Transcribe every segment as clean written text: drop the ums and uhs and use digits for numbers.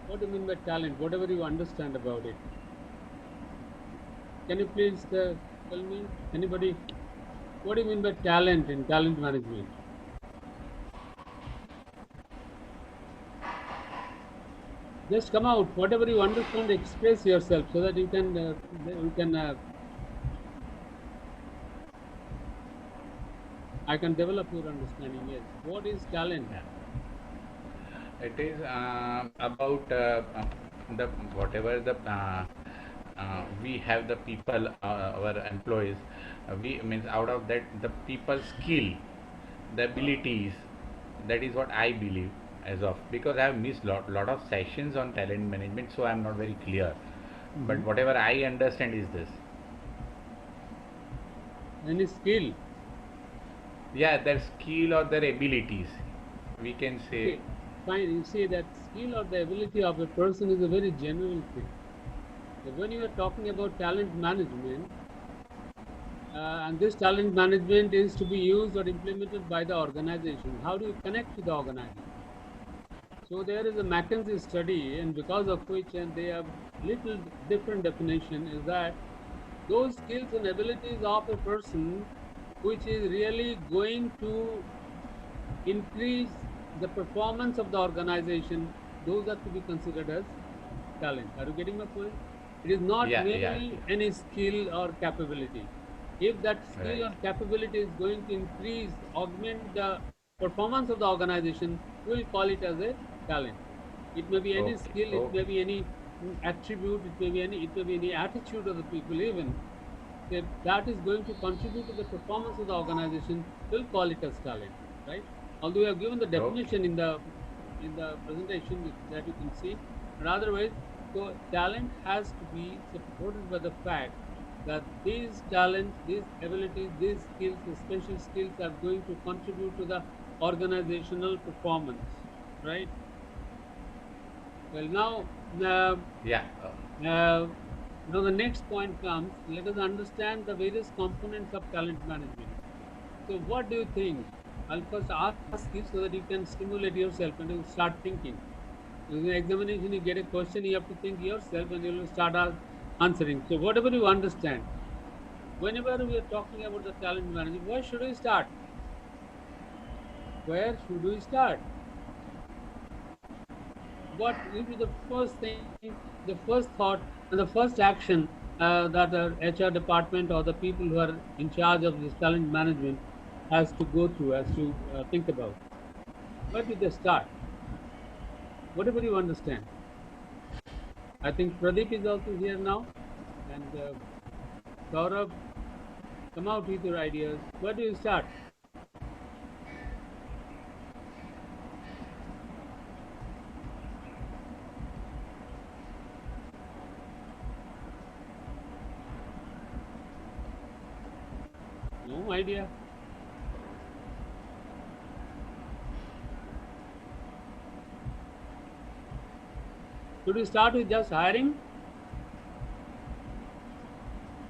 What do you mean by talent? Whatever you understand about it. Can you please tell me, anybody, what do you mean by talent in talent management? Just come out, whatever you understand, express yourself so that I can develop your understanding. Yes. What is talent? Yeah. It is about the whatever the we have the people, our employees. We means out of that the people skill, the abilities. That is what I believe as of, because I have missed lot of sessions on talent management, so I am not very clear. But Hmm. whatever I understand is this. Any skill. Yeah, their skill or their abilities, we can say. Okay, fine. You see that skill or the ability of a person is a very general thing. So when you are talking about talent management, and this talent management is to be used or implemented by the organization, how do you connect to the organization? So there is a McKinsey study, and because of which, and they have little different definition, is that those skills and abilities of a person which is really going to increase the performance of the organization, those are to be considered as talent. Are you getting my point? It is not Yeah, yeah, merely any skill or capability. If that skill right. or capability is going to increase, augment the performance of the organization, we'll call it as a talent. It may be any Okay, skill, it may okay. be any attribute, it may be any attitude of the people even. If that is going to contribute to the performance of the organization, we'll call it as talent, right? Although we have given the Okay. definition in the presentation that you can see, but otherwise, so talent has to be supported by the fact that these talents, these abilities, these skills, the special skills are going to contribute to the organizational performance, right? Well, Yeah. uh, now the next point comes. Let us understand the various components of talent management. So, what do you think? I'll first ask you so that you can stimulate yourself and you start thinking. In the examination, you get a question, you have to think yourself and you'll start answering. So, whatever you understand, whenever we are talking about the talent management, where should we start? Where should we start? What will be the first thing, the first thought, and the first action that the HR department or the people who are in charge of this talent management has to go through, has to think about? Where do they start? Whatever you understand. I think Pradeep is also here now, and Saurabh, come out with your ideas. Where do you start? No idea. Should we start with just hiring?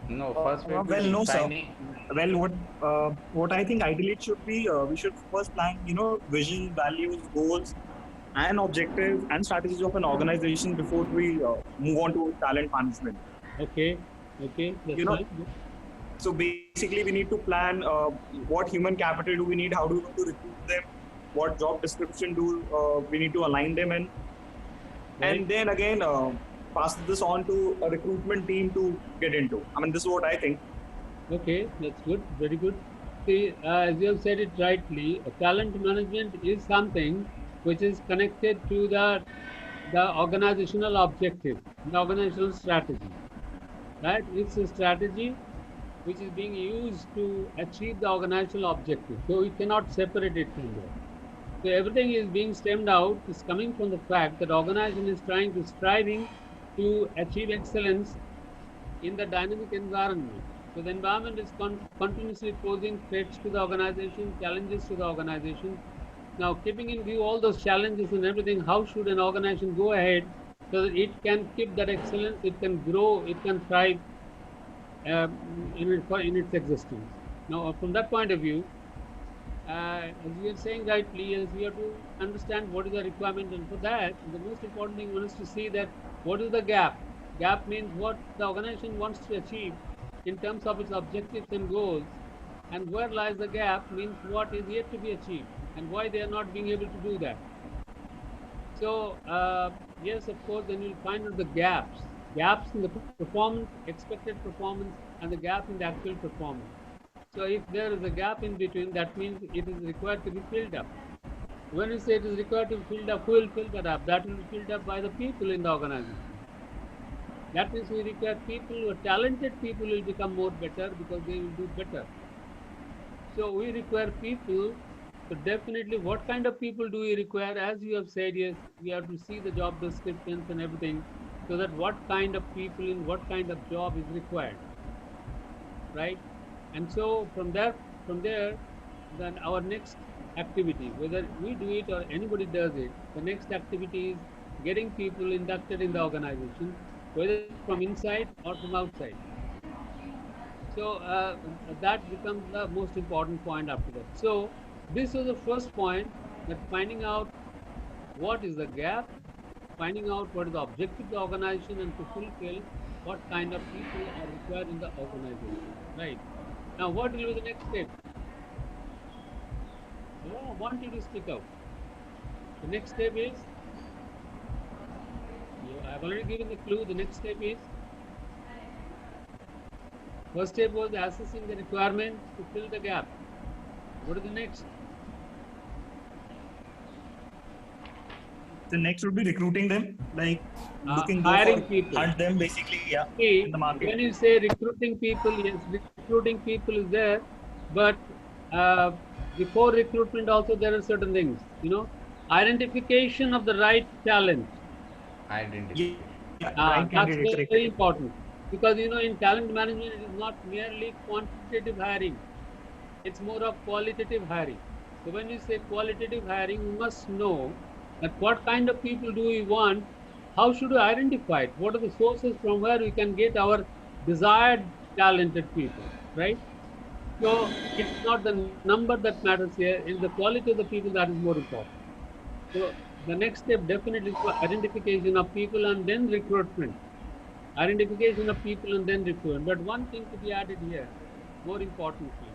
No, first we have to Well, no, sir. defining. Well, what I think ideally it should be, we should first plan, vision, values, goals, and objectives and strategies of an organization before we move on to talent management. Okay, okay, that's You know, fine. so basically we need to plan what human capital do we need, how do we want to recruit them, what job description do we need to align them in, Right. and then again pass this on to a recruitment team to get into. I mean, this is what I think. Okay, that's good. Very good. See, as you have said it rightly, talent management is something which is connected to the organizational objective, the organizational strategy. Right? It's a strategy which is being used to achieve the organizational objective. So we cannot separate it from there. So everything is being stemmed out is coming from the fact that organization is trying to striving to achieve excellence in the dynamic environment. So the environment is continuously posing threats to the organization, challenges to the organization. Now, keeping in view all those challenges and everything, how should an organization go ahead so that it can keep that excellence, it can grow, it can thrive in its existence? Now, from that point of view, as you are saying rightly, is we have to understand what is the requirement, and for that, the most important thing one is to see that what is the gap. Gap means what the organization wants to achieve in terms of its objectives and goals, and where lies the gap means what is yet to be achieved and why they are not being able to do that. So yes, of course, then you'll find out the gaps in the performance, expected performance, and the gap in the actual performance. So if there is a gap in between, that means it is required to be filled up. When we say it is required to be filled up, who will fill that up? That will be filled up by the people in the organization. That means we require people who are talented people will become more better because they will do better. So we require people. So definitely, what kind of people do we require? As you have said, yes, we have to see the job descriptions and everything, so that what kind of people in what kind of job is required, right? And so from there, then our next activity, whether we do it or anybody does it, the next activity is getting people inducted in the organization, whether from inside or from outside. So that becomes the most important point after that. So this was the first point, that finding out what is the gap, finding out what is the objective of the organization, and to fulfill what kind of people are required in the organization. Right. Now, what will be the next step? I want you to stick out. The next step is, I've already given the clue. The next step is, first step was assessing the requirement to fill the gap. What is the next? The next would be recruiting them, like looking hiring for people. hunt them basically, yeah, See, in the market. when you say recruiting people, yes, recruiting people is there, but before recruitment also there are certain things, identification of the right talent. Identity. Yeah, right That's candidate, correct. very important, because in talent management it is not merely quantitative hiring, it's more of qualitative hiring. So when we say qualitative hiring, we must know that what kind of people do we want, how should we identify it, what are the sources from where we can get our desired talented people, right? So it's not the number that matters here, it's the quality of the people that is more important. So the next step definitely is identification of people and then recruitment. Identification of people and then recruitment. But one thing to be added here, more importantly,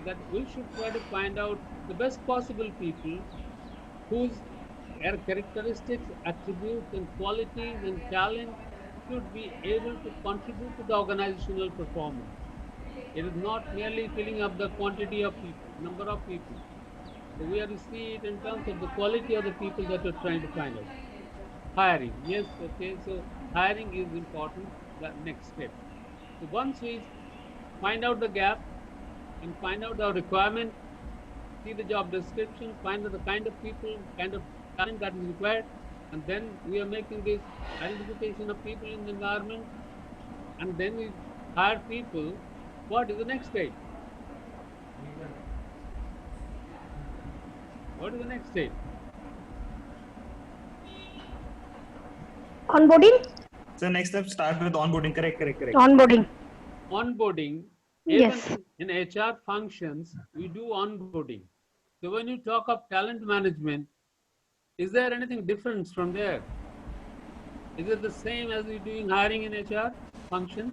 that we should try to find out the best possible people whose characteristics, attributes, and qualities and talent should be able to contribute to the organizational performance. It is not merely filling up the quantity of people, number of people. So we have to see it in terms of the quality of the people that we're trying to find out. Hiring, yes, okay. So hiring is important. The next step. So once we find out the gap and find out our requirement, see the job description, find out the kind of people, kind of talent that is required, and then we are making this identification of people in the environment, and then we hire people. What is the next stage? What is the next stage? Onboarding? So next step, start with onboarding. Correct. Onboarding. Onboarding. Yes. Even in HR functions, we do onboarding. So when you talk of talent management, is there anything different from there? Is it the same as we doing hiring in HR function?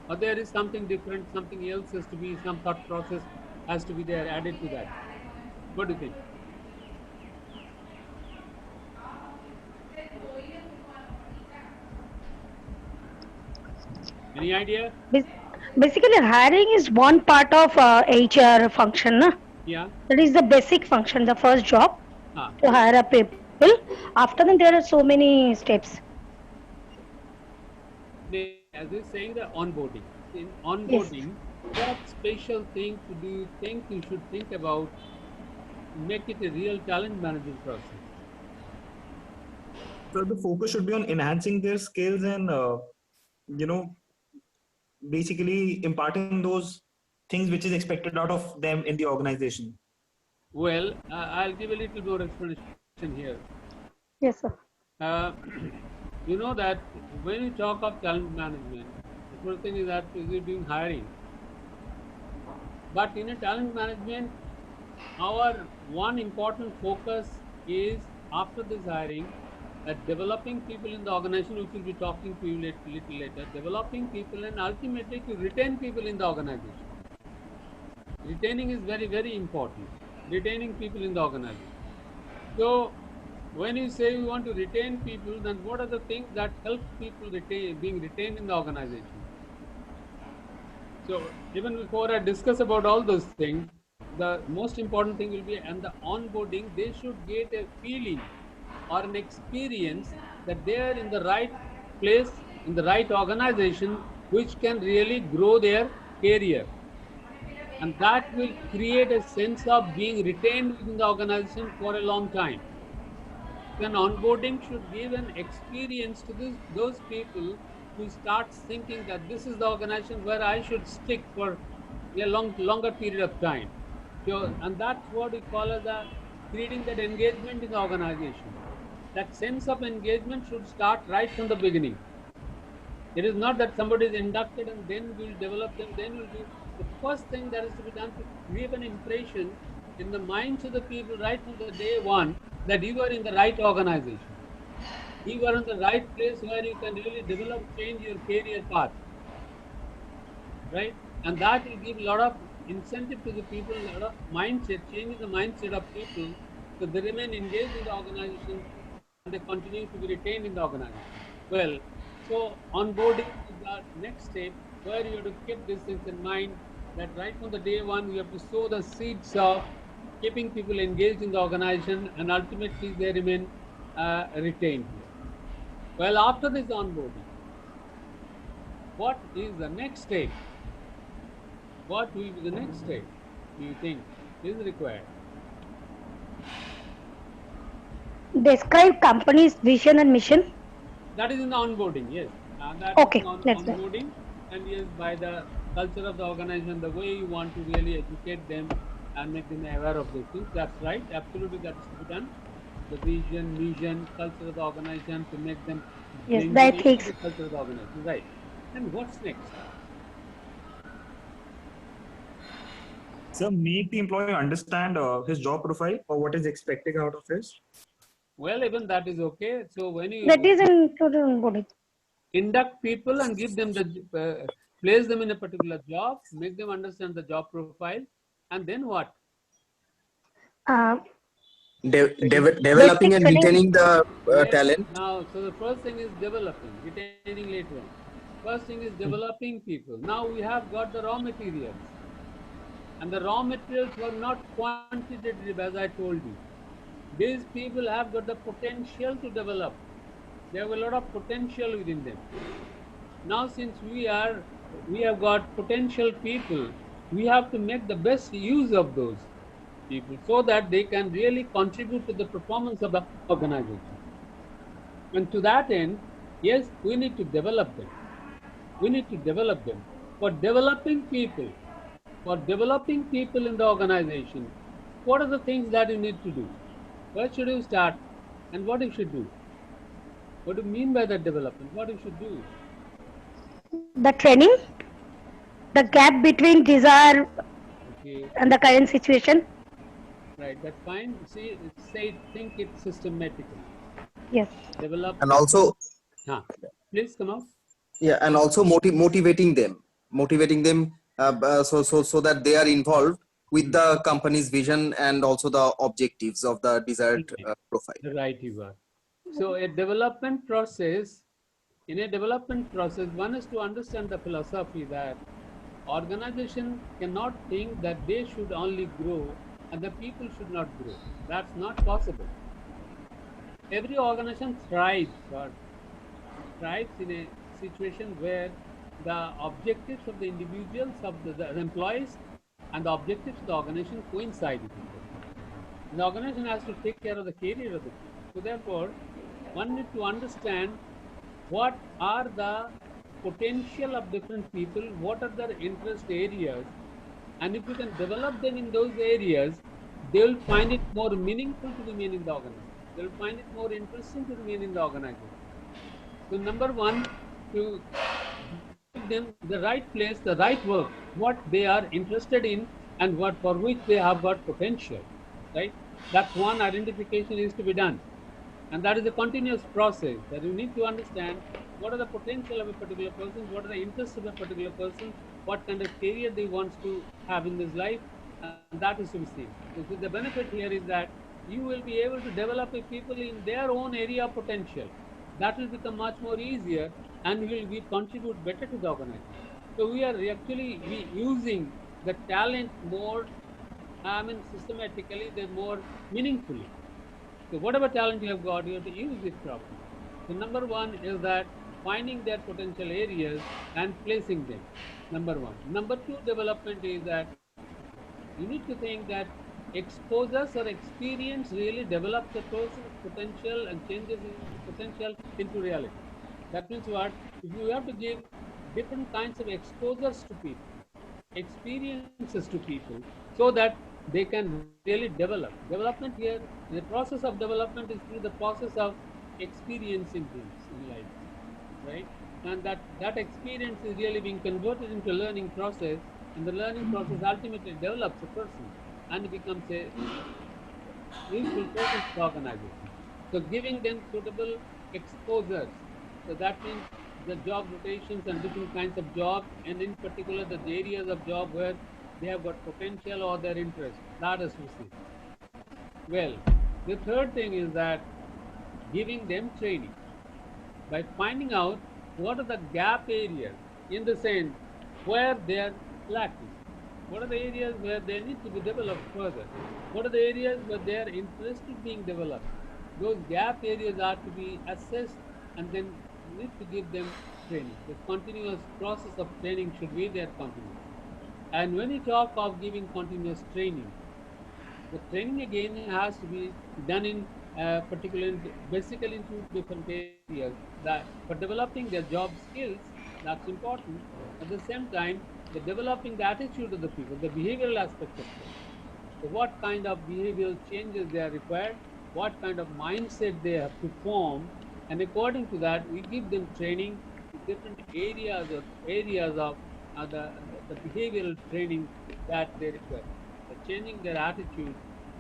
Or there is something different, something else has to be, some thought process has to be there added to that? What do you think? Any idea? Basically, hiring is one part of HR function. Na? Yeah. That is the basic function, the first job Ah. to hire a people. After that, there are so many steps. As you're saying, the onboarding. In onboarding, what special thing do you think you should think about to make it a real talent management process? So the focus should be on enhancing their skills and basically imparting those things which is expected out of them in the organization. Well, I'll give a little more explanation here. Yes, sir. You know that when you talk of talent management, the first thing is that you're doing hiring. But in a talent management, our one important focus is after this hiring, developing people in the organization, which we'll be talking to you little later, developing people and ultimately to retain people in the organization. Retaining is very, very important. Retaining people in the organization. So when you say you want to retain people, then what are the things that help people being retained in the organization? So even before I discuss about all those things, the most important thing will be and the onboarding, they should get a feeling or an experience that they are in the right place, in the right organization, which can really grow their career. And that will create a sense of being retained within the organization for a long time. Then onboarding should give an experience to those people who start thinking that this is the organization where I should stick for a longer period of time. So, and that's what we call as creating that engagement in the organization. That sense of engagement should start right from the beginning. It is not that somebody is inducted and then we'll develop them, then we'll do. The first thing that is to be done to create an impression in the minds of the people right from the day one that you are in the right organization. You are in the right place where you can really develop, change your career path. Right? And that will give a lot of incentive to the people, a lot of mindset, changing the mindset of people so they remain engaged in the organization and they continue to be retained in the organization. Well, so onboarding is the next step where you have to keep these things in mind that right from the day one, you have to sow the seeds of keeping people engaged in the organization and ultimately they remain retained here. Well, after this onboarding, what is the next step? What will be the next step, do you think, is required? Describe company's vision and mission. That is in the onboarding, yes. That Okay, is on let's do. onboarding, and yes, by the culture of the organization, the way you want to really educate them and make them aware of those things. That's right, absolutely, that is to be done. The vision, mission, culture of the organization to make them Yes, bring the them into ethics. the culture of the organization, right? And what's next? So make the employee understand his job profile or what is expected out of his. Well, even that is okay. So when you That is into the onboarding. induct people and give them the place them in a particular job, make them understand the job profile, and then what? Uh, Developing basic and training. retaining the Yes. talent. Now, so the first thing is developing, retaining later on. First thing is developing people. Now we have got the raw materials, and the raw materials were not quantitative, as I told you. These people have got the potential to develop. They have a lot of potential within them. Now, since we have got potential people, we have to make the best use of those people so that they can really contribute to the performance of the organization. And to that end, yes, we need to develop them. We need to develop them. For developing people in the organization, what are the things that you need to do? Where should you start and what you should do? What do you mean by that development? What you should do? The training, the gap between desire Okay, and the current situation. right, that's fine. See, think it systematically. Yes. Develop And the also, please come out. yeah, and also motivating them so that they are involved with the company's vision and also the objectives of the desired profile. Right, you are. So a development process, in a development process, one is to understand the philosophy that organization cannot think that they should only grow and the people should not grow. That's not possible. Every organization thrives or thrives in a situation where the objectives of the individuals, of the employees, and the objectives of the organization coincide with each other. The organization has to take care of the career of the people. So therefore, one needs to understand what are the potential of different people, what are their interest areas, and if you can develop them in those areas, they will find it more meaningful to remain in the organization. They will find it more interesting to remain in the organization. So number one, to give them the right place, the right work, what they are interested in, and what for which they have got potential, right? That one identification is to be done. And that is a continuous process that you need to understand what are the potential of a particular person, what are the interests of a particular person, what kind of career they wants to have in this life, and that is to be seen. So the benefit here is that you will be able to develop a people in their own area of potential. That will become much more easier and will be contribute better to the organization. So we are actually using the talent more, I mean, systematically, they're more meaningfully. So whatever talent you have got, you have to use it properly. So number one is that finding their potential areas and placing them. Number one. Number two development is that you need to think that exposures or experience really develops a person's potential and changes his potential into reality. That means what? If you have to give different kinds of exposures to people, experiences to people, so that they can really develop. Development here, the process of development is through the process of experiencing things in life, right? And that experience is really being converted into a learning process, and the learning process ultimately develops a person and becomes a useful person to the organization. So giving them suitable exposures. So that means the job rotations and different kinds of jobs, and in particular the areas of job where they have got potential or their interest. That is to see. Well, the third thing is that giving them training by finding out what are the gap areas in the sense where they are lacking. What are the areas where they need to be developed further? What are the areas where they are interested being developed? Those gap areas are to be assessed and then need to give them training. The continuous process of training should be there continuous. And when you talk of giving continuous training, the training again has to be done in basically in two different areas. That for developing their job skills, that's important. At the same time, the developing the attitude of the people, the behavioral aspect of it. So what kind of behavioral changes they are required, what kind of mindset they have to form, and according to that, we give them training in different areas of the behavioral training that they require. Changing their attitude,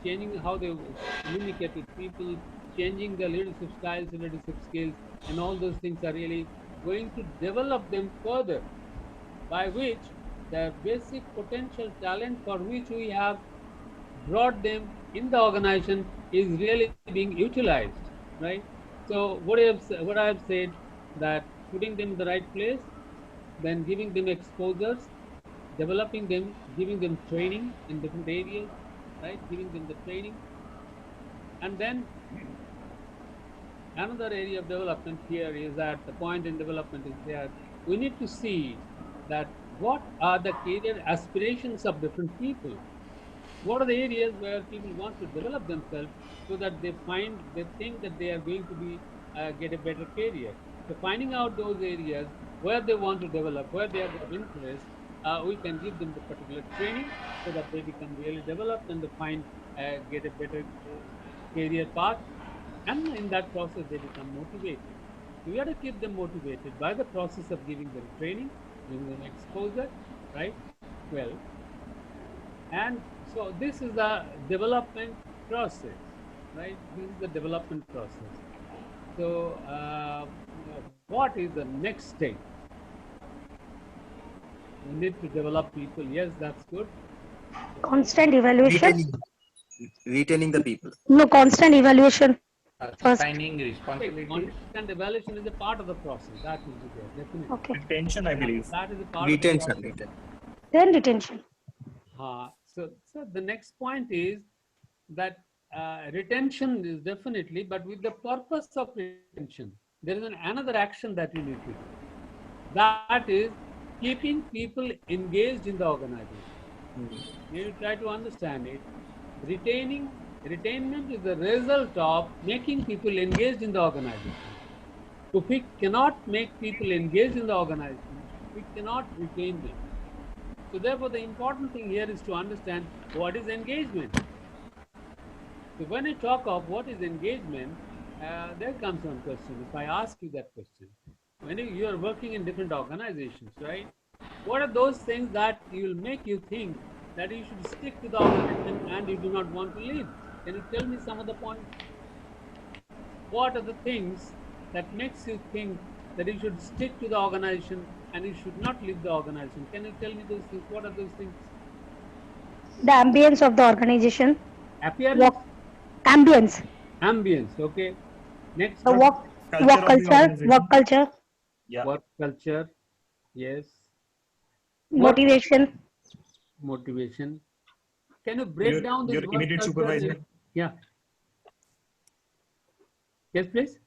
changing how they communicate with people, changing their leadership styles, leadership skills, and all those things are really going to develop them further, by which the basic potential talent for which we have brought them in the organization is really being utilized, right? So what I have said, that putting them in the right place, then giving them exposures, developing them, giving them training in different areas, right? Giving them the training, and then another area of development here is that the point in development is that we need to see that what are the career aspirations of different people. What are the areas where people want to develop themselves so that they think that they are going to be get a better career. So finding out those areas where they want to develop, where they have got interest, we can give them the particular training so that they become really developed and they get a better career path, and in that process they become motivated. So we have to keep them motivated by the process of giving them training, giving them exposure, right? Well, and so this is the development process, right? This is the development process. So what is the next stage? We need to develop people. Yes, that's good. Constant evaluation. retaining retaining the people. No, constant evaluation first. Assigning responsibilities. Constant evaluation is a part of the process. That will be there, definitely. Okay. Retention, I believe. That is a part Retention, of the process. Then retention. So the next point is that retention is definitely, but with the purpose of retention, there is another action that you need to do. That is keeping people engaged in the organization. You try to understand it. Retainment is the result of making people engaged in the organization. If we cannot make people engaged in the organization, we cannot retain them. So therefore, the important thing here is to understand what is engagement. So when I talk of what is engagement, there comes one question. If I ask you that question, when you are working in different organizations, right? What are those things that will make you think that you should stick to the organization and you do not want to leave? Can you tell me some of the points? What are the things that makes you think that you should stick to the organization and you should not leave the organization? Can you tell me those things? What are those things? The ambience of the organization, Appearance, work ambience, ambience. Okay. Next, the work Culture of the work organization. culture, Yeah. work culture. Yes. Work motivation. motivation. Can you break down this Your work immediate culture? supervisor. Yeah. Yes, please.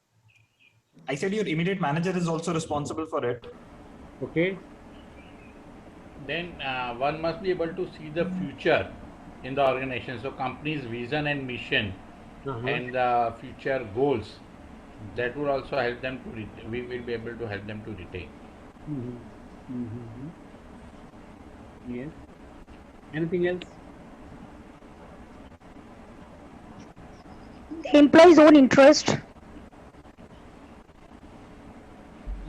I said your immediate manager is also responsible for it. Okay. Then one must be able to see the future in the organization. So company's vision and mission and the future goals, that would also help them to we will be able to help them to retain. Yes. Anything else? The employee's own interest.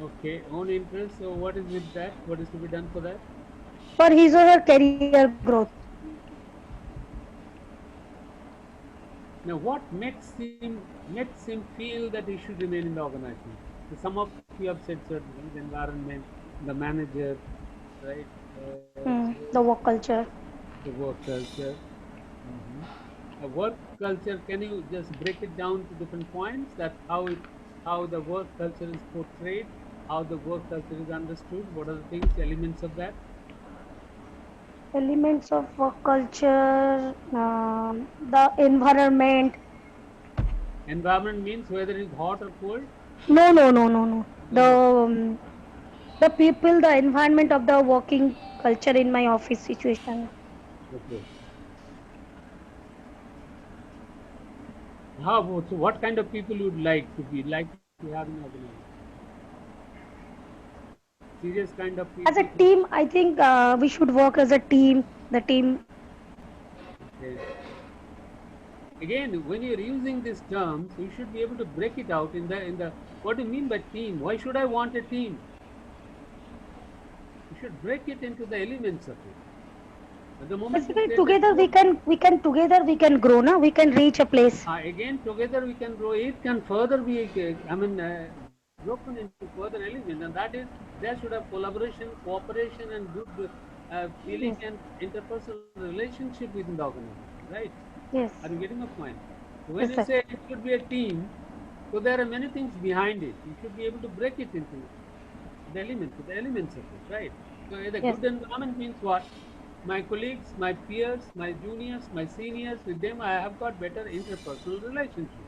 Okay. Own interest. So what is with that? What is to be done for that? For his or her career growth. Now, what makes him feel that he should remain in the organization? So some of you have said certain things: the environment, the manager, right? The work culture. The work culture. A work culture. Can you just break it down to different points? That how the work culture is portrayed, how the work culture is understood. What are the things, elements of that? Elements of work culture, the environment. Environment means whether it's hot or cold. No. The people, the environment of the working culture in my office situation. Okay. How about, so what kind of people you would like to have in organization? Serious kind of people. As a team, I think we should work as a team. The team. Okay. Again, when you're using these terms, you should be able to break it out in the what do you mean by team? Why should I want a team? You should break it into the elements of it. At the moment you Basically, say together we can grow. No, we can reach a place. again, together we can grow. It can further be, broken into further elements, and that is there should have collaboration, cooperation, and good feeling and interpersonal relationship within the organization, right? Yes. Are you getting my point? So when Yes, you sir. say it should be a team, so there are many things behind it. You should be able to break it into the elements of it, right? So the Yes. good environment means what? My colleagues, my peers, my juniors, my seniors, with them I have got better interpersonal relationship.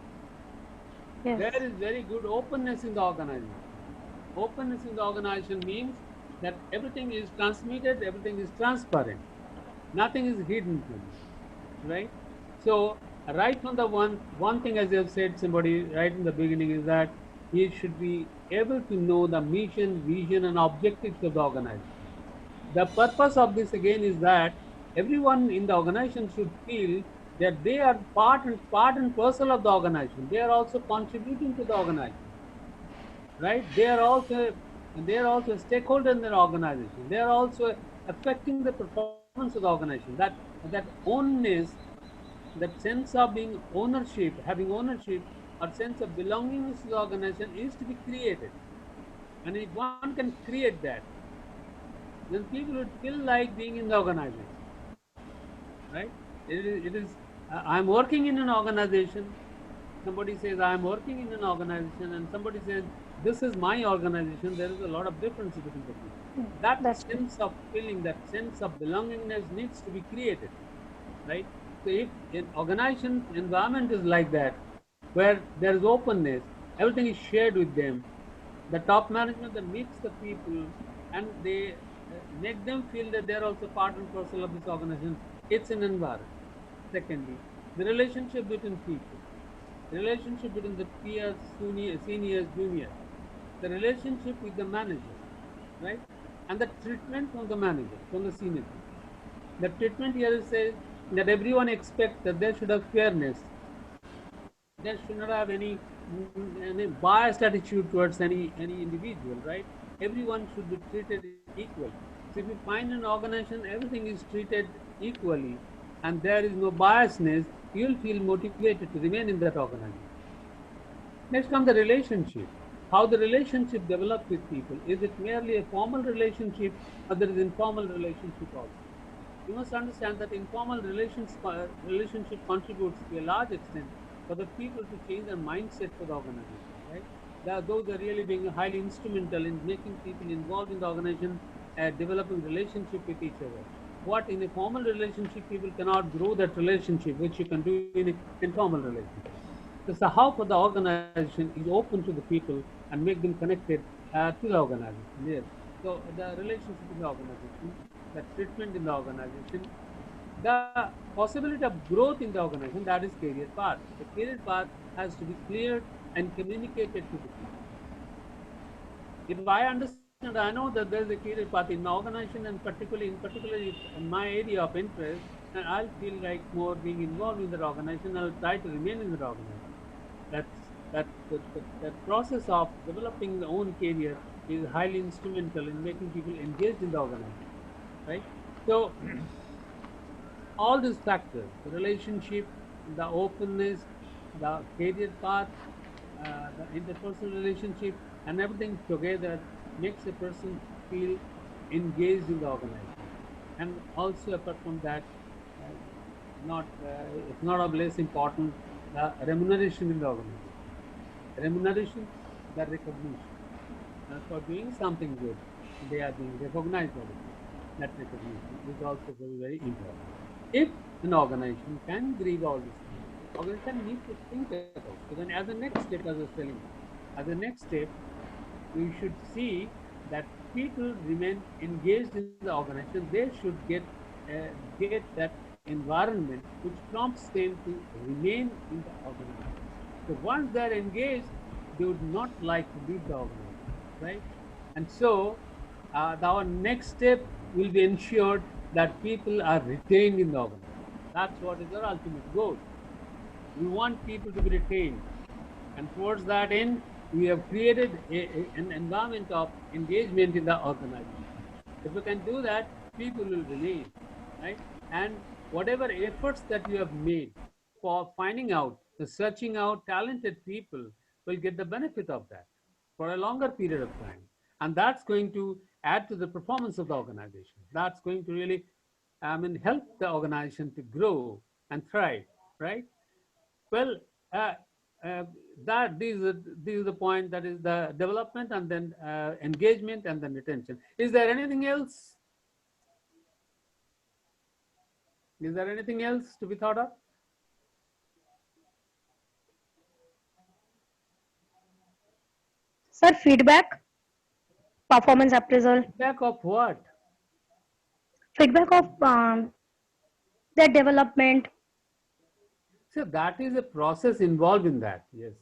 Yes. There is very good openness in the organization. Openness in the organization means that everything is transmitted, everything is transparent, nothing is hidden from you, right? So right from the one thing, as you have said, somebody right in the beginning, is that he should be able to know the mission, vision, and objectives of the organization. The purpose of this again is that everyone in the organization should feel that they are part and parcel of the organization. They are also contributing to the organization, right? They are also a stakeholder in their organization. They are also affecting the performance of the organization. That ownness, that sense of being ownership, having ownership, or sense of belongingness to the organization is to be created. And if one can create that, then people would feel like being in the organization, right? I'm working in an organization. Somebody says I'm working in an organization, and somebody says this is my organization. There is a lot of difference between the two. That That's true. sense of feeling, that sense of belongingness needs to be created, right? So if an organization environment is like that, where there is openness, everything is shared with them, the top management that meets the people and they make them feel that they are also part and parcel of this organization, it's an environment. Secondly, the relationship between people, the relationship between the peers, seniors, juniors, the relationship with the manager, right? And the treatment from the manager, from the senior people. The treatment here says that everyone expects that there should have fairness. There should not have any biased attitude towards any individual, right? Everyone should be treated equal. So if you find an organization, everything is treated equally and there is no biasness, you'll feel motivated to remain in that organization. Next comes the relationship. How the relationship develops with people. Is it merely a formal relationship or there is informal relationship also? You must understand that informal relationship contributes to a large extent for the people to change their mindset for the organization, right? Those are really being highly instrumental in making people involved in the organization, developing relationship with each other. What in a formal relationship, people cannot grow that relationship, which you can do in an informal relationship. So how for the organization is open to the people and make them connected to the organization. Yes. So the relationship in the organization, the treatment in the organization, the possibility of growth in the organization, that is career path. The career path has to be cleared and communicated to the people. If I understand, I know that there is a career path in my organization and particularly in my area of interest, and I'll feel like more being involved in that organization. I'll try to remain in that organization. That's that process of developing the own career is highly instrumental in making people engaged in the organization, right? So all these factors, the relationship, the openness, the career path, the interpersonal relationship, and everything together makes a person feel engaged in the organization. And also apart from that, not it's not of less important, the remuneration in the organization. Remuneration, the recognition. For doing something good, they are being recognized by the people. That recognition is also very, very important. If an organization can grieve all these things, organization needs to think about. So then as a next step, as I was telling you, as a next step, we should see that people remain engaged in the organization. They should get that environment which prompts them to remain in the organization. So once they're engaged, they would not like to leave the organization, right? And so our next step will be ensured that people are retained in the organization. That's what is our ultimate goal. We want people to be retained. And towards that end, we have created an environment of engagement in the organization. If we can do that, people will remain, right? And whatever efforts that you have made for finding out, searching out talented people will get the benefit of that for a longer period of time. And that's going to add to the performance of the organization. That's going to really, help the organization to grow and thrive, right? Well, uh, uh, that these are the point, that is the development and then engagement and then retention. Is there anything else? Is there anything else to be thought of? Sir, feedback, performance appraisal, Feedback of what? feedback of their development. So that is a process involved in that. Yes.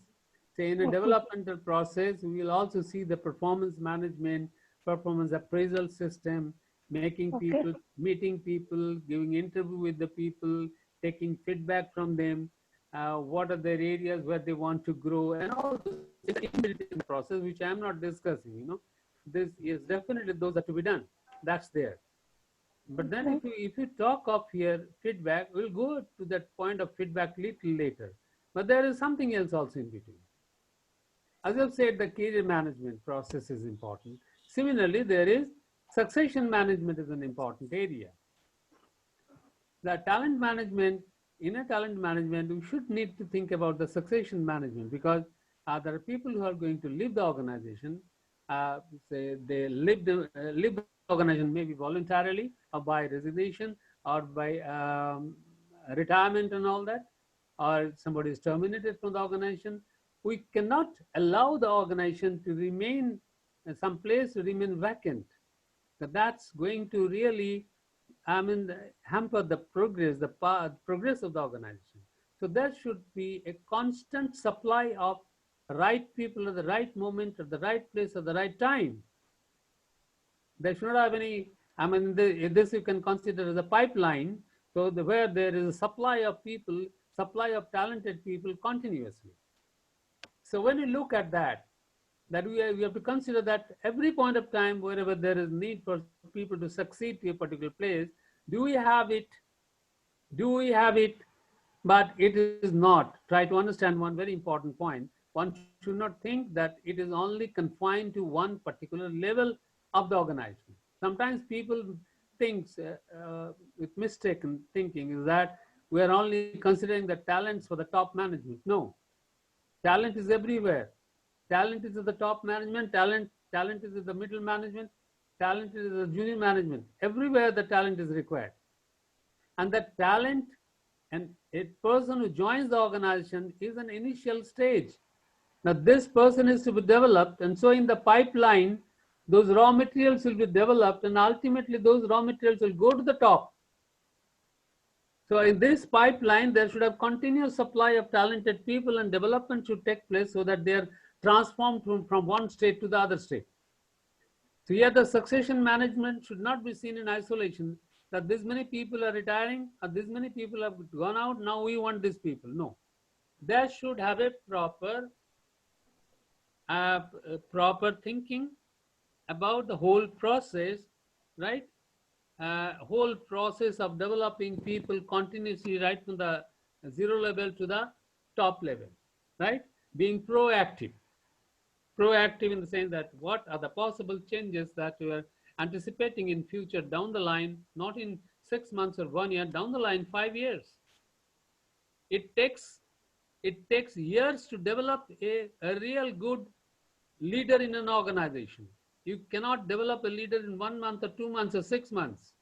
Say in a Okay. developmental process, we will also see the performance management, performance appraisal system, making Okay. people, meeting people, giving interview with the people, taking feedback from them, what are their areas where they want to grow, and all this is inbuilt in the process, which I am not discussing. This is definitely those are to be done. That's there. But then Okay. if you talk of here feedback, we'll go to that point of feedback little later. But there is something else also in between. As I've said, the career management process is important. Similarly, there is succession management is an important area. The talent management, in a talent management, we should need to think about the succession management, because there are people who are going to leave the organization, say they leave the organization maybe voluntarily or by resignation or by retirement and all that, or somebody is terminated from the organization. We cannot allow the organization to remain, some place to remain vacant. So that's going to really, hamper the progress, the progress of the organization. So there should be a constant supply of right people at the right moment, at the right place, at the right time. There should not have any, this you can consider as a pipeline. So where there is a supply of people, supply of talented people continuously. So when you look at that, we have to consider that every point of time, wherever there is need for people to succeed to a particular place, do we have it Do we have it? But it is not. Try to understand one very important point. One should not think that it is only confined to one particular level of the organization. Sometimes people think with mistaken thinking is that we are only considering the talents for the top management. No, talent is everywhere. Talent is at the top management, talent is at the middle management, talent is at the junior management. Everywhere the talent is required. And that talent and a person who joins the organization is an initial stage. Now this person is to be developed, and so in the pipeline, those raw materials will be developed, and ultimately those raw materials will go to the top. So in this pipeline, there should have continuous supply of talented people, and development should take place so that they are transformed from one state to the other state. So here the succession management should not be seen in isolation, that this many people are retiring, or this many people have gone out, now we want these people. No, there should have a proper thinking about the whole process, right? Whole process of developing people continuously, right from the zero level to the top level, right? Being proactive in the sense that what are the possible changes that you are anticipating in future down the line, not in 6 months or 1 year, down the line 5 years. It takes years to develop a real good leader in an organization. You cannot develop a leader in 1 month or 2 months or 6 months.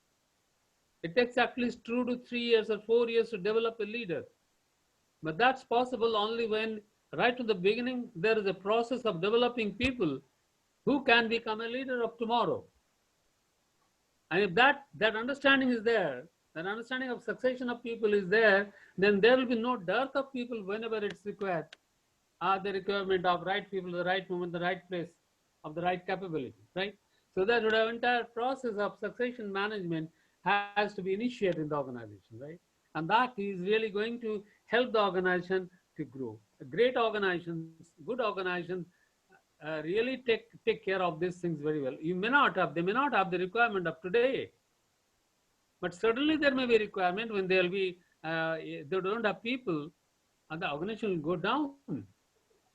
It takes at least 2 to 3 years or 4 years to develop a leader. But that's possible only when right from the beginning there is a process of developing people who can become a leader of tomorrow. And if that understanding is there, that understanding of succession of people is there, then there will be no dearth of people whenever it's required. The requirement of right people, the right moment, the right place, of the right capability, right? So that the entire process of succession management has to be initiated in the organization, right? And that is really going to help the organization to grow. Great organizations, good organizations, really take care of these things very well. They may not have the requirement of today, but certainly there may be a requirement when there will be they don't have people, and the organization will go down.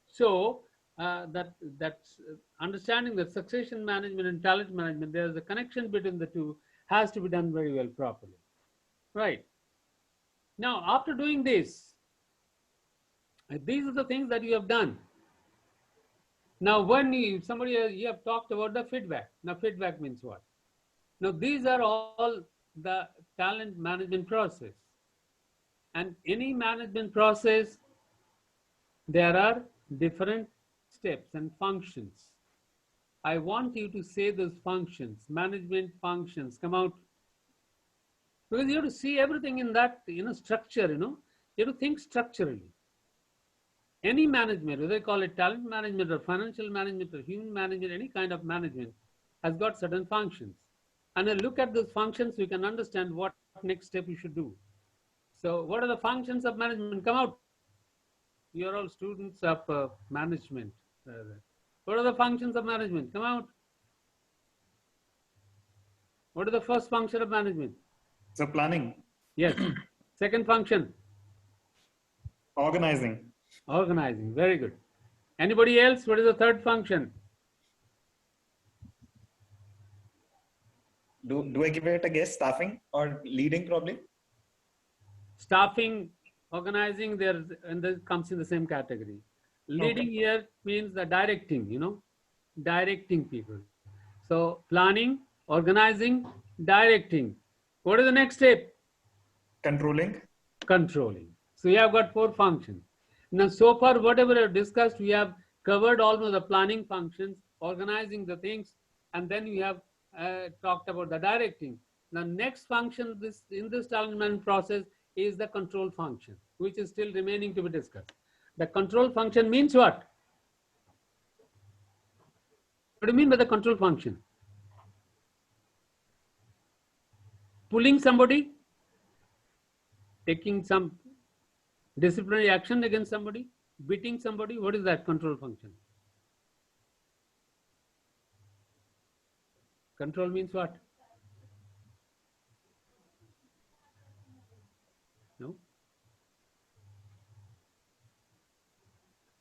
So that's understanding that succession management and talent management, there is a connection between the two, has to be done very well properly, right? Now, after doing this, these are the things that you have done. Now, when you have talked about the feedback. Now, feedback means what? Now, these are all the talent management process. And any management process, there are different steps and functions. I want you to say those functions, management functions, come out. Because you have to see everything in that, structure, you have to think structurally. Any management, whether they call it talent management or financial management or human management, any kind of management has got certain functions. And then look at those functions, you can understand what next step you should do. So what are the functions of management? Come out. You're all students of management. What are the functions of management? Come out. What is the first function of management? So planning. Yes. Second function? Organizing. Organizing. Very good. Anybody else? What is the third function? Do I give it a guess? Staffing or leading probably? Staffing, organizing, and this comes in the same category. Leading here means the directing, directing people. So planning, organizing, directing. What is the next step? Controlling. Controlling. So you have got 4 functions. Now, so far, whatever we have discussed, we have covered almost the planning functions, organizing the things, and then we have talked about the directing. The next function in this talent management process is the control function, which is still remaining to be discussed. The control function means what? What do you mean by the control function? Pulling somebody, taking some disciplinary action against somebody, beating somebody. What is that control function? Control means what?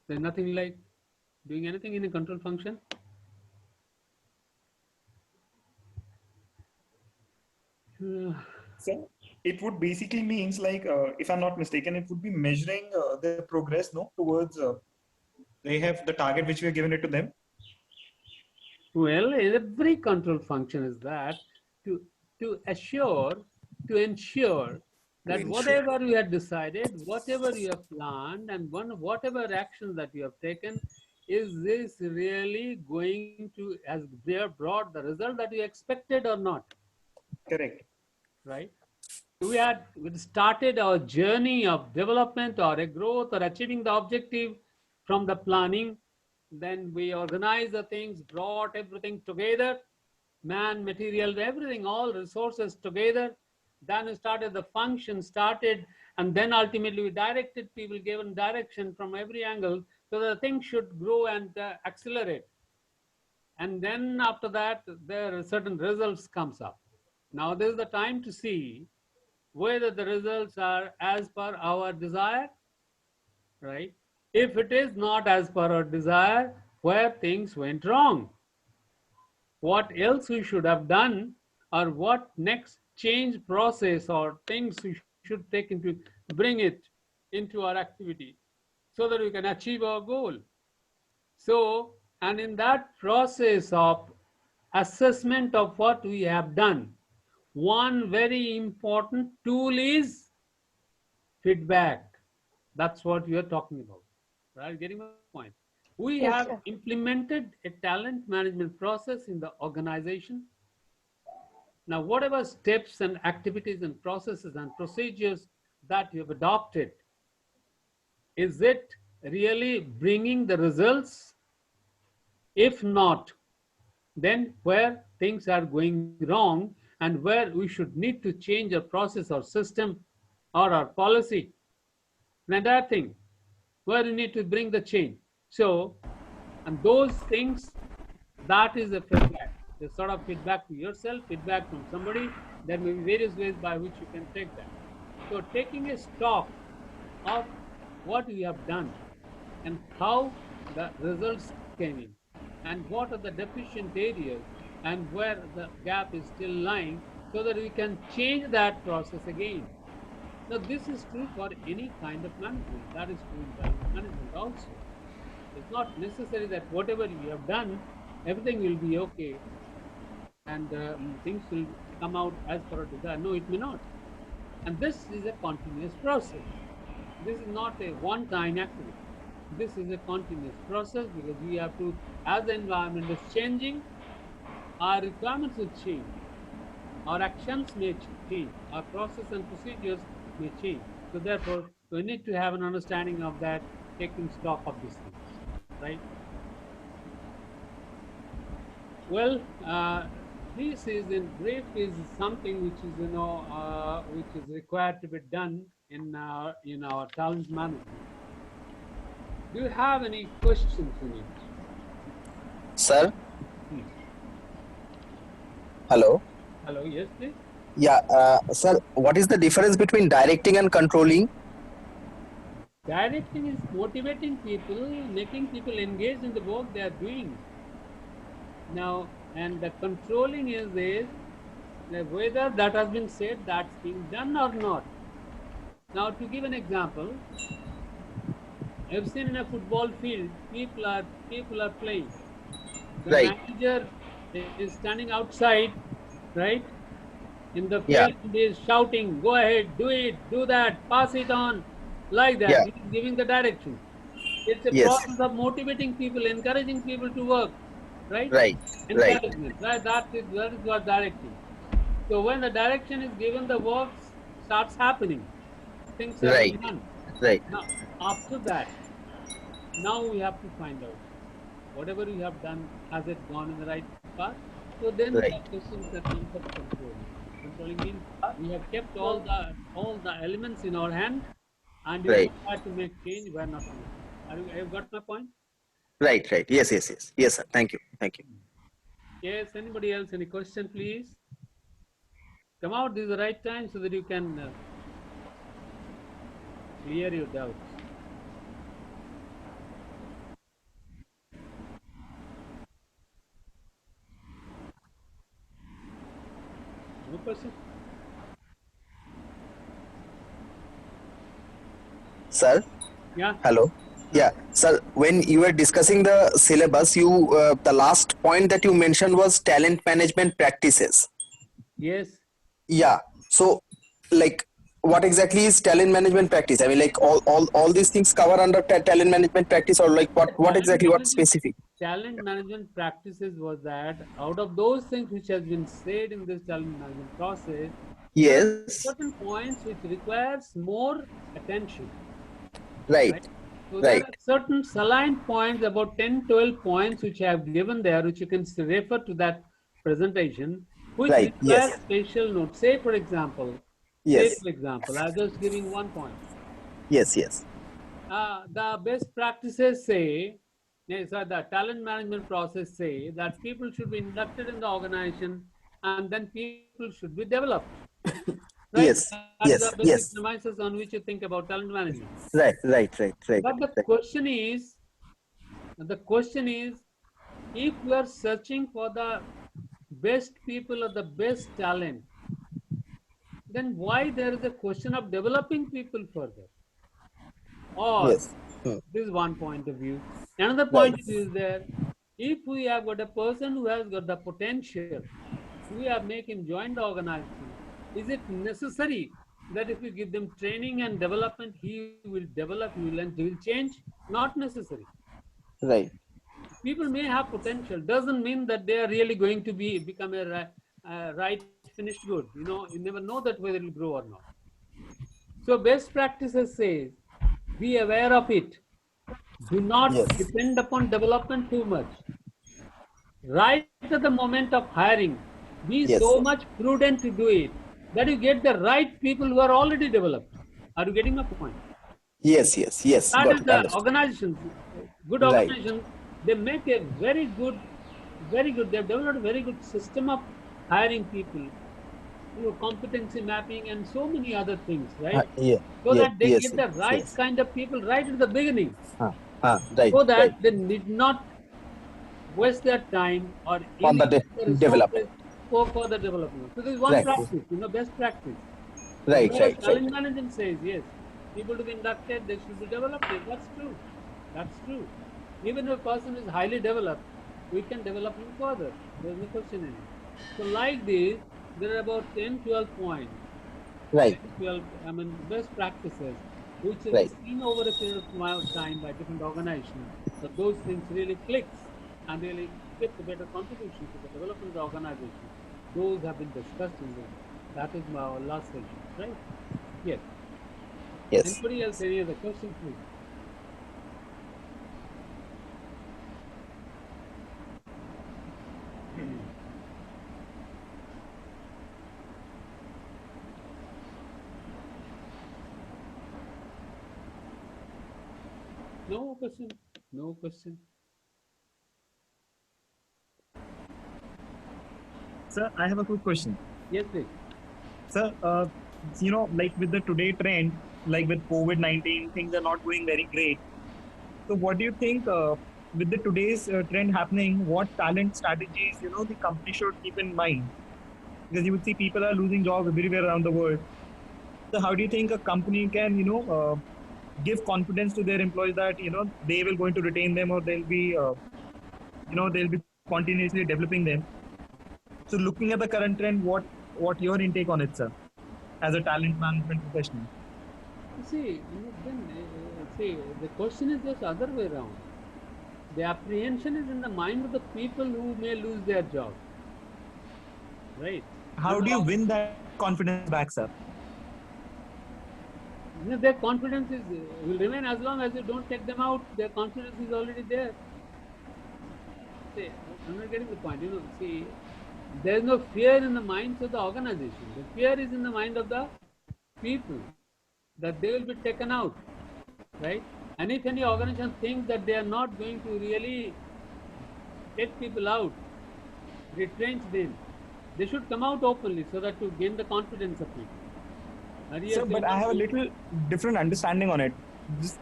There's nothing like doing anything in a control function. So it would basically means like, if I'm not mistaken, it would be measuring their progress, no, towards they have the target which we have given it to them. Well, every control function is that to assure, to ensure that ensure. whatever you have decided, whatever you have planned, and whatever actions that you have taken, is this really going to has brought the result that you expected or not? Correct. Right? We started our journey of development or a growth or achieving the objective from the planning. Then we organized the things, brought everything together, man, material, everything, all resources together. Then we started the function, and then ultimately we directed people, given direction from every angle, so the thing should grow and accelerate. And then after that, there are certain results comes up. Now this is the time to see whether the results are as per our desire, right? If it is not as per our desire, where things went wrong, what else we should have done, or what next change process or things we should take into, bring it into our activity so that we can achieve our goal. So, and in that process of assessment of what we have done, one very important tool is feedback. That's what you're talking about, right? Getting my point. We Yes, have sir. implemented a talent management process in the organization. Now, whatever steps and activities and processes and procedures that you have adopted, is it really bringing the results? If not, then where things are going wrong and where we should need to change our process or system or our policy. And that thing, where you need to bring the change. So, and those things, that is a feedback. The sort of feedback to yourself, feedback from somebody. There may be various ways by which you can take that. So, taking a stock of what you have done and how the results came in, and what are the deficient areas and where the gap is still lying, so that we can change that process again. Now, this is true for any kind of management. That is true in talent management also. It's not necessary that whatever you have done, everything will be okay and things will come out as per our desire. No, it may not. And this is a continuous process. This is not a one-time activity. This is a continuous process, because we have to, as the environment is changing, our requirements will change, our actions may change, our process and procedures may change. So therefore, we need to have an understanding of that, taking stock of these things, right? Well, this is in brief is something which is which is required to be done in our talent management. Do you have any questions in it? Sir, Please. hello. Hello, yes, please. Yeah, sir, what is the difference between directing and controlling? Directing is motivating people, making people engaged in the work they are doing. Now, and the controlling is whether that has been said, that's being done or not. Now, to give an example, I've seen in a football field, people are playing. The Right. manager is standing outside, right? In the Yeah. field, he is shouting, "Go ahead, do it, do that, pass it on," like that. Yeah. He is giving the direction. It's a Yes. process of motivating people, encouraging people to work, right? Right. Right. Encouragement, right? That is what directing. So when the direction is given, the work starts happening. Things are Right. being done. Right. Now, after that, now we have to find out whatever we have done, has it gone in the right path? So then Right. the questions that come for control. Controlling means we have kept all the elements in our hand, and we Right. have to make change where not to make. Have you got my point? Right. Right. Yes. Yes. Yes. Yes, sir. Thank you. Thank you. Yes. Anybody else? Any question, please? Come out. This is the right time so that you can clear your doubts. question? Sir, Yeah. hello. Yeah, sir, when you were discussing the syllabus, the last point that you mentioned was talent management practices. Yes. Yeah. So, like, what exactly is talent management practice? I mean, like, all these things cover under talent management practice, or like, what Talent exactly, what management, specific? talent management practices was that out of those things which has been said in this talent management process, there are Yes. certain points which requires more attention, Right. right? So there Right. are certain saline points, about 10, 12 points which I have given there, which you can refer to that presentation, which Right. requires Yes. special note. Yes. I'm just giving one point. Yes. Yes. The best practices say, yes, the talent management process say that people should be inducted in the organization and then people should be developed. Right? Yes. That is the Yes. basic Yes. premises on which you think about talent management. Right. Right. Right. Right. But Right. the question is, if we are searching for the best people or the best talent, then why there is a question of developing people further? Or Yes. Hmm. this is one point of view. Another Right. point of view is there. If we have got a person who has got the potential, we have make him join the organization. Is it necessary that if we give them training and development, he will develop, he will change? Not necessary. Right. People may have potential. Doesn't mean that they are really going to become a right finished good. You never know that whether it will grow or not. So best practices says, be aware of it. Do not Yes. depend upon development too much. Right at the moment of hiring, be Yes. so much prudent to do it that you get the right people who are already developed. Are you getting my point? Yes. Yes. Yes. That Got is it. the Understood. organizations, good Right. organizations, they make a very good, they've developed a very good system of hiring people, competency mapping and so many other things, right? Yeah. So Yes. that they Yes. get the right Yes. kind of people right at the beginning, Right. so Right. that they need not waste their time or On the inhibit the development. resources for further development. So this is one Right. practice, best practice. So Right. whereas Right. Right. talent management says, yes, people to be inducted, they should be developed. Yes, that's true. That's true. Even if a person is highly developed, we can develop him further. There's no question in it. So like this, there are about 10, 12 points. Right. 12, best practices, which is Right. seen over a period of time by different organizations. So those things really clicks and really give a better contribution to the development of the organization. Those have been discussed in this. That is my last session, right? Yes. Yes. Anybody else, any other question, please? No question. No question. Sir, I have a quick question. Yes, please. Sir, like with the today trend, like with COVID-19, things are not going very great. So what do you think with the today's trend happening, what talent strategies, the company should keep in mind? Because you would see people are losing jobs everywhere around the world. So how do you think a company can, give confidence to their employees that, they will going to retain them or they'll be, they'll be continuously developing them? So looking at the current trend, what your intake on it, sir, as a talent management professional? See, the question is just other way around. The apprehension is in the mind of the people who may lose their job. Right? How do you win that confidence back, sir? Their confidence will remain as long as you don't take them out. Their confidence is already there. See, I'm not getting the point. See, there is no fear in the minds of the organization. The fear is in the mind of the people that they will be taken out, right? And if any organization thinks that they are not going to really take people out, retrench them, they should come out openly so that to gain the confidence of people. Sir, but I have a little different understanding on it. Just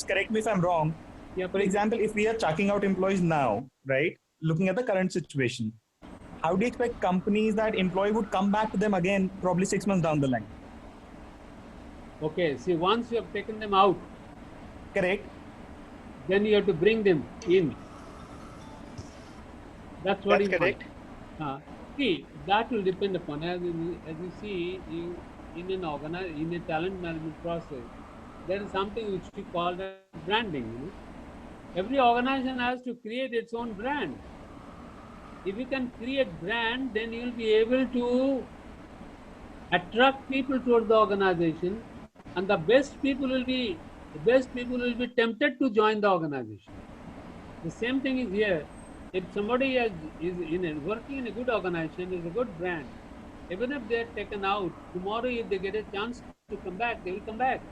correct me if I'm wrong. Yeah, For example, if we are chucking out employees now, right, looking at the current situation, how do you expect companies that employee would come back to them again probably 6 months down the line? Okay, see, once you have taken them out, Correct. then you have to bring them in. That's what That's you want. correct. See, that will depend upon, as you see, in in a talent management process, there is something which we call as branding. You know? Every organization has to create its own brand. If you can create brand, then you will be able to attract people towards the organization, and the best people will be tempted to join the organization. The same thing is here. If somebody working in a good organization, is a good brand, even if they're taken out tomorrow, if they get a chance to come back, they will come back,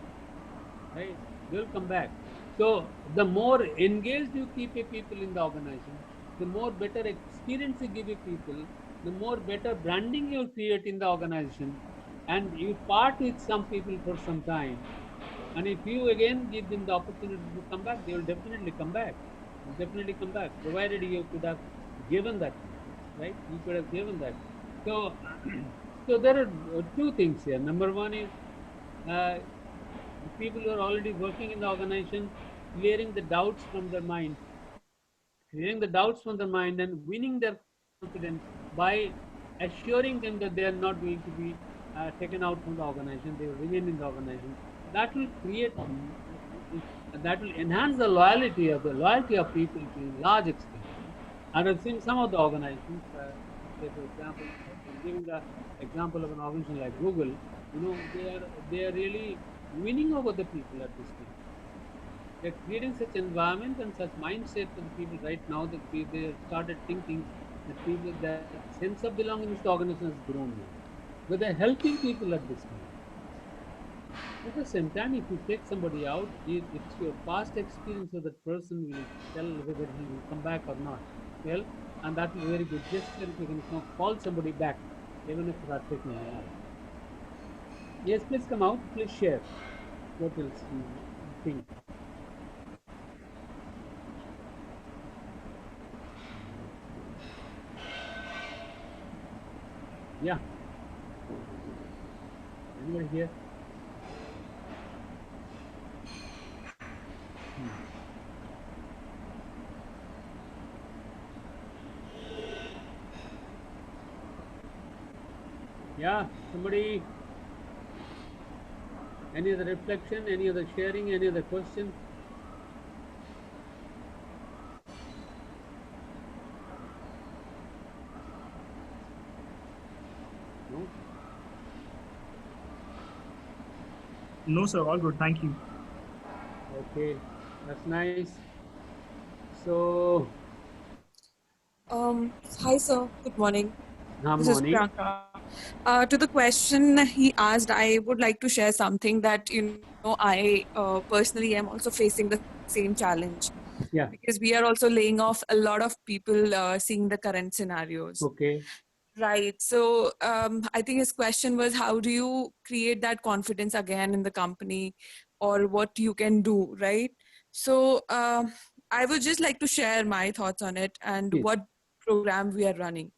right? They will come back. So the more engaged you keep a people in the organization, the more better experience you give a people, the more better branding you'll create in the organization, and you part with some people for some time. And if you again give them the opportunity to come back, they will definitely come back. Definitely come back, provided you could have given that, right? You could have given that. So, so there are two things here. Number one is uh, people who are already working in the organization, clearing the doubts from their mind, and winning their confidence by assuring them that they are not going to be taken out from the organization, they will remain in the organization. That will create, that will enhance the loyalty of people to a large extent. And I've seen some of the organizations, say for example, I'm giving the example of an organization like Google. You know, they are really winning over the people at this stage. They're creating such environment and such mindset for the people right now that they have started thinking that people, that sense of belonging to the organization has grown now. But they're helping people at this time. At the same time, if you take somebody out, it's your past experience of that person will tell whether he will come back or not. Well, and that is a very good gesture if you can call somebody back, even if you are taking them out. Yes, please come out. Please share what else you think. Yeah. Anybody here? Yeah, somebody, any other reflection, any other sharing, any other question? No? No, sir. All good. Thank you. Okay, that's nice. So, Hi, sir. Good morning. This is morning. Priyanka. To the question he asked, I would like to share something that, I personally am also facing the same challenge Yeah, because we are also laying off a lot of people seeing the current scenarios. okay. Right. So I think his question was, how do you create that confidence again in the company, or what you can do, right? So I would just like to share my thoughts on it and Please. what program we are running.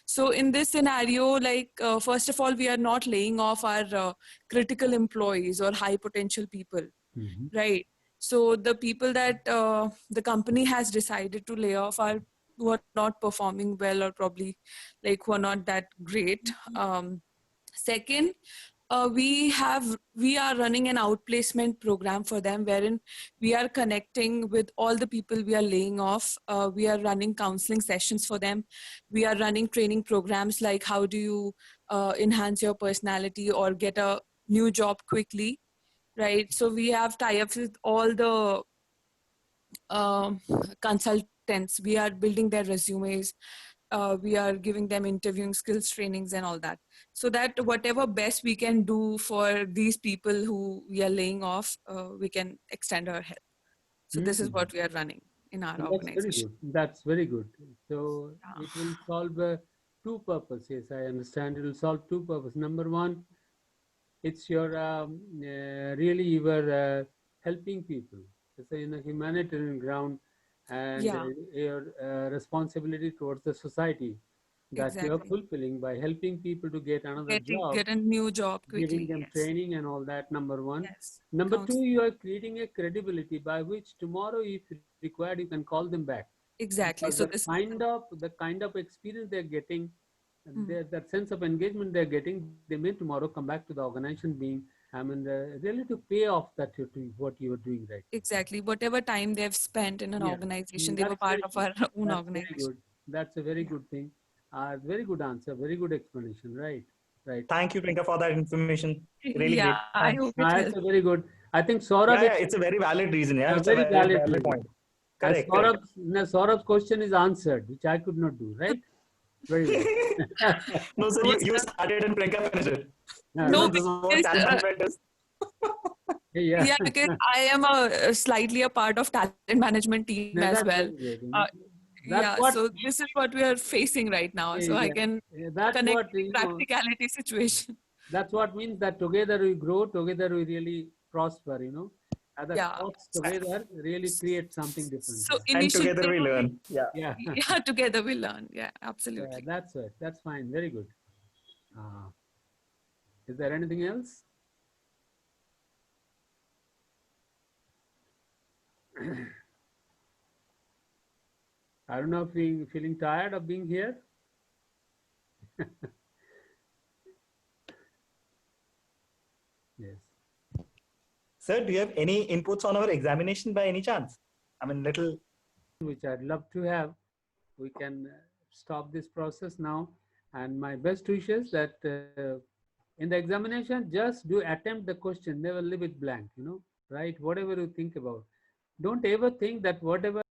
So in this scenario, like first of all, we are not laying off our critical employees or high potential people, Mhm. right? So the people that the company has decided to lay off are who are not performing well, or probably like who are not that great. Second, we are running an outplacement program for them, wherein we are connecting with all the people we are laying off. We are running counseling sessions for them. We are running training programs like how do you enhance your personality or get a new job quickly, right? So we have tie-ups with all the um, consultants. We are building their resumes. We are giving them interviewing skills trainings and all that, so that whatever best we can do for these people who we are laying off, we can extend our help. So this is Mm. what we are running in our That's very organization. good. That's very good. So it Yeah. will solve two purposes. Yes, I understand. It will solve two purposes. Number one, it's your really you were helping people. It's in a humanitarian ground, and Yeah. your responsibility towards the society that you are Exactly. fulfilling by helping people to get another job, Get a new job giving quickly. them Yes. training and all that, number one. Yes. Number Counts. two, you are creating a credibility by which tomorrow, if required, you can call them back. Exactly. Because So this. the kind of experience they're getting, Hmm. that sense of engagement they're getting, they may tomorrow come back to the organization being, I mean, really to pay off that you're doing, what you are doing right. Exactly. Whatever time they've spent in an Yeah, organization, they were that's part very of good. our own That's very organization. good. That's a very Yeah. good thing. Very good answer. Very good explanation. Right. Right. Thank you, Priyanka, for that information. Really Yeah, great. I Thanks. hope it It's helped. a very good. I think Yeah, Saurabh, yeah, it's a very valid reason. Yeah, a it's a very very valid valid reason. point. As Correct, correct. Saurabh's question is answered, which I could not do. Right. Very well. No, sir, No, you sir. started and Priyanka finished it. No, You No, know, no. this is what because talent management is. Yeah. yeah, because I am slightly a part of talent management team No, as that's well. very good. Uh, That's yeah, what. so this is what we are facing right now. So I Yeah, can that's connect what the practicality situation. That's what means that together we grow, together we really prosper. The Yeah. thoughts together really create something different. So And initially together there we would be, learn. Yeah. Yeah. yeah, together we learn. Yeah, Yeah, absolutely. that's it. That's fine. Very good. Uh, is there anything else? I don't know if we feeling tired of being here. Yes. Sir, do you have any inputs on our examination by any chance? I mean, little. Which I'd love to have. We can stop this process now. And my best wishes that in the examination, just do attempt the question, never leave it blank, write whatever you think about. Don't ever think that whatever